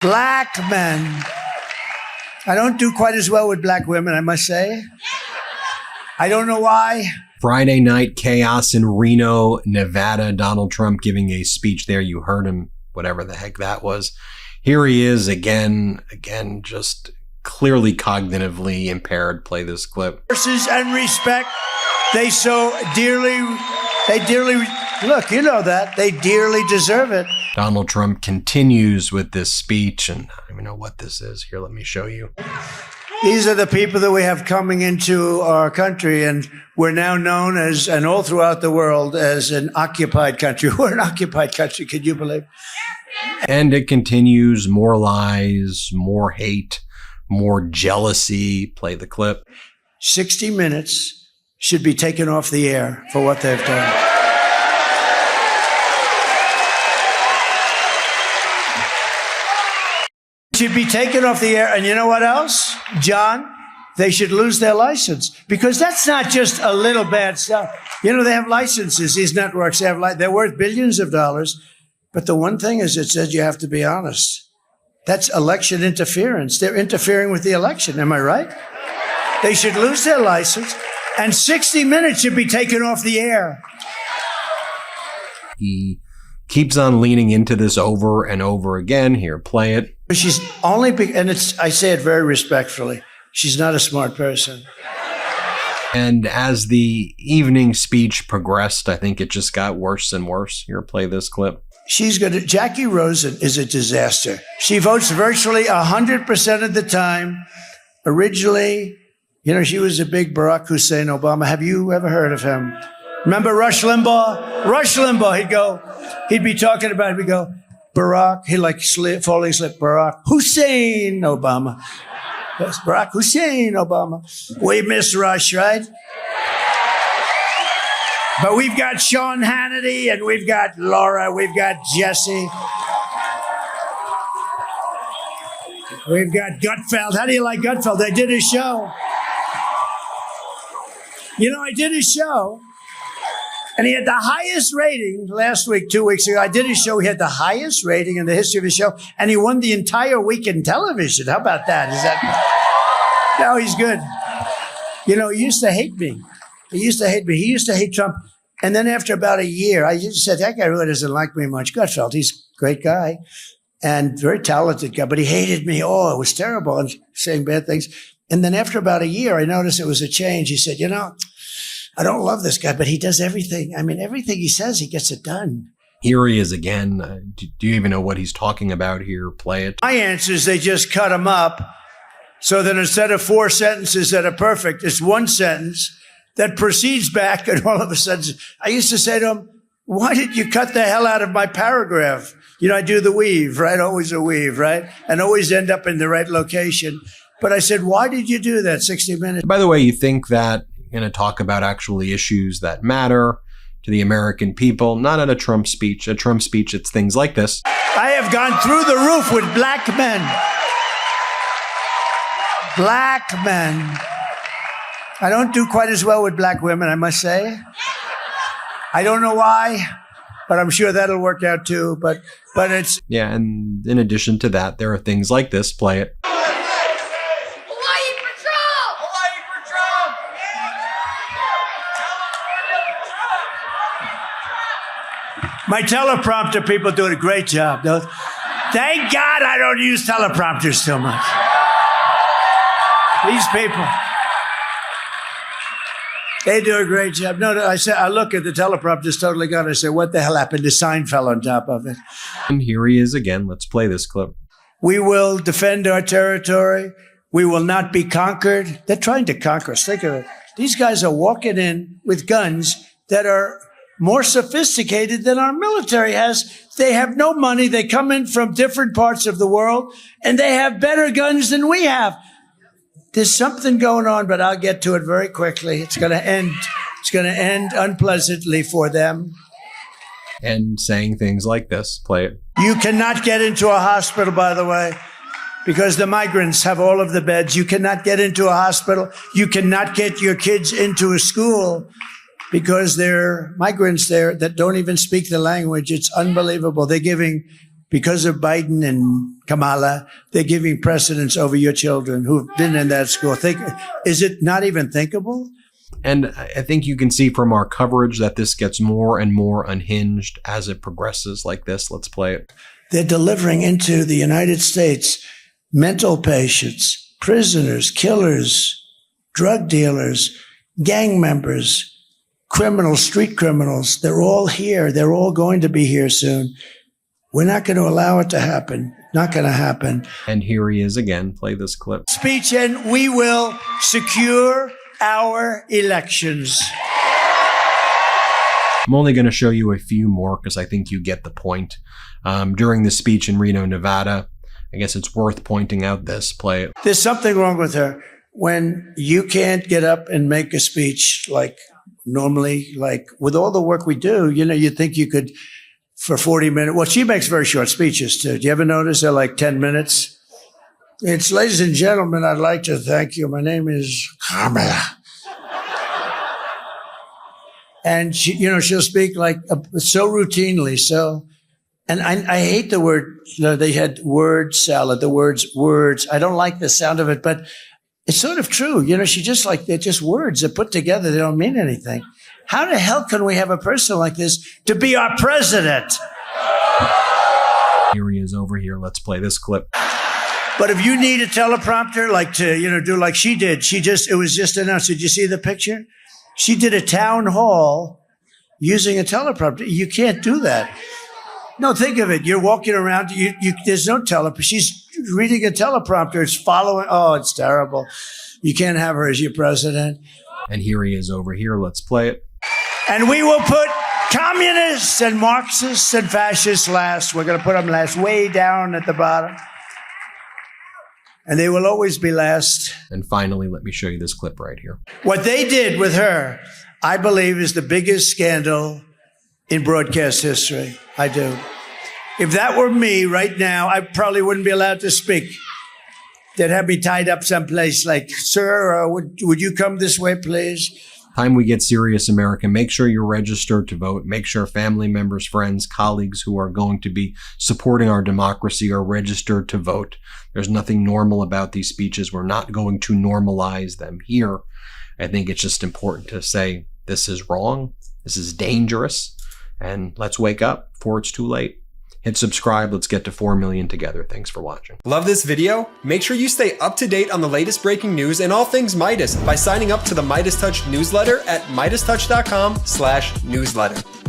Black men. I don't do quite as well with black women, I must say. I don't know why. Friday night chaos in Reno, Nevada. Donald Trump giving a speech there. You heard him, whatever the heck that was. Here he is again, just clearly cognitively impaired. Play this clip. And respect, they dearly, look, you know that. They dearly deserve it. Donald Trump continues with this speech, and I don't even know what this is. Here, let me show you. These are the people that we have coming into our country, and we're now known as, and all throughout the world, as an occupied country. We're an occupied country, could you believe? And it continues. More lies, more hate, more jealousy. Play the clip. 60 Minutes should be taken off the air for what they've done. Should be taken off the air. And you know what else, John? They should lose their license, because that's not just a little bad stuff. You know, they have licenses. These networks, they're worth billions of dollars. But the one thing is, it says you have to be honest. That's election interference. They're interfering with the election. Am I right? They should lose their license, and 60 Minutes should be taken off the air. He keeps on leaning into this over and over again. Here, play it. She's only, and I say it very respectfully, she's not a smart person. And as the evening speech progressed, I think it just got worse and worse. Here, play this clip. Jackie Rosen is a disaster. She votes virtually 100% of the time. Originally, you know, she was a big Barack Hussein Obama. Have you ever heard of him? Remember Rush Limbaugh? Rush Limbaugh, he'd be talking about, he'd go, Barack, he like falling asleep, Barack Hussein Obama. Yes, Barack Hussein Obama. We miss Rush, right? But we've got Sean Hannity, and we've got Laura, we've got Jesse. We've got Gutfeld. How do you like Gutfeld? I did a show. You know, I did a show, and he had the highest rating last week, 2 weeks ago. I did a show. He had the highest rating in the history of the show, and he won the entire week in television. How about that? Is that? No, he's good. You know, he used to hate me. He used to hate me. He used to hate Trump. And then after about a year, I just said, that guy really doesn't like me much. Gutfeld, he's a great guy and very talented guy, but he hated me. Oh, it was terrible, and saying bad things. And then after about a year, I noticed it was a change. He said, you know, I don't love this guy, but he does everything. I mean, everything he says, he gets it done. Here he is again. Do you even know what he's talking about here? Play it. My answer is they just cut him up so that instead of 4 sentences that are perfect, it's one sentence that proceeds back, and all of a sudden, I used to say to him, why did you cut the hell out of my paragraph? You know, I do the weave, right? Always a weave, right? And always end up in the right location. But I said, why did you do that, 60 Minutes? By the way, you think that you're going to talk about actually issues that matter to the American people, not at a Trump speech. A Trump speech, it's things like this. I have gone through the roof with black men. Black men. I don't do quite as well with black women, I must say. I don't know why, but I'm sure that'll work out too. But it's... Yeah, and in addition to that, there are things like this. Play it. Hawaii for Trump! Hawaii for Trump! My teleprompter people doing a great job. Thank God I don't use teleprompters too much. These people, they do a great job. No, I look at the teleprompter, it's totally gone. I say, what the hell happened? The sign fell on top of it. And here he is again. Let's play this clip. We will defend our territory. We will not be conquered. They're trying to conquer us. Think of it. These guys are walking in with guns that are more sophisticated than our military has. They have no money. They come in from different parts of the world, and they have better guns than we have. There's something going on, but I'll get to it very quickly. It's going to end. It's going to end unpleasantly for them. And saying things like this. Play it. You cannot get into a hospital, by the way, because the migrants have all of the beds. You cannot get into a hospital. You cannot get your kids into a school because there are migrants there that don't even speak the language. It's unbelievable. They're giving because of Biden and Kamala, they're giving precedence over your children who've been in that school. Is it not even thinkable? And I think you can see from our coverage that this gets more and more unhinged as it progresses like this. Let's play it. They're delivering into the United States mental patients, prisoners, killers, drug dealers, gang members, criminals, street criminals. They're all here. They're all going to be here soon. We're not going to allow it to happen. Not going to happen. And here he is again. Play this clip. Speech, and we will secure our elections. I'm only going to show you a few more because I think you get the point. During the speech in Reno, Nevada, I guess it's worth pointing out this. Play it. There's something wrong with her. When you can't get up and make a speech like normally, like with all the work we do, you think you could for 40 minutes. Well, she makes very short speeches too. Do you ever notice they're like 10 minutes? It's, ladies and gentlemen, I'd like to thank you. My name is Kamala. And she, she'll speak like so routinely. And I hate the word, they had word salad, the words. I don't like the sound of it, but it's sort of true. She just they're just words. They're put together. They don't mean anything. How the hell can we have a person like this to be our president? Here he is over here. Let's play this clip. But if you need a teleprompter, like to, do like she did, it was just announced. Did you see the picture? She did a town hall using a teleprompter. You can't do that. No, think of it. You're walking around. There's no teleprompter. She's reading a teleprompter. It's following. Oh, it's terrible. You can't have her as your president. And here he is over here. Let's play it. And we will put communists and Marxists and fascists last. We're going to put them last, way down at the bottom. And they will always be last. And finally, let me show you this clip right here. What they did with her, I believe, is the biggest scandal in broadcast history. I do. If that were me right now, I probably wouldn't be allowed to speak. They'd have me tied up someplace like, sir, would you come this way, please? Time we get serious, America. Make sure you're registered to vote. Make sure family members, friends, colleagues who are going to be supporting our democracy are registered to vote. There's nothing normal about these speeches. We're not going to normalize them here. I think it's just important to say this is wrong. This is dangerous. And let's wake up before it's too late. Hit subscribe. Let's get to 4 million together. Thanks for watching. Love this video? Make sure you stay up to date on the latest breaking news and all things Meidas by signing up to the MeidasTouch newsletter at MeidasTouch.com/newsletter.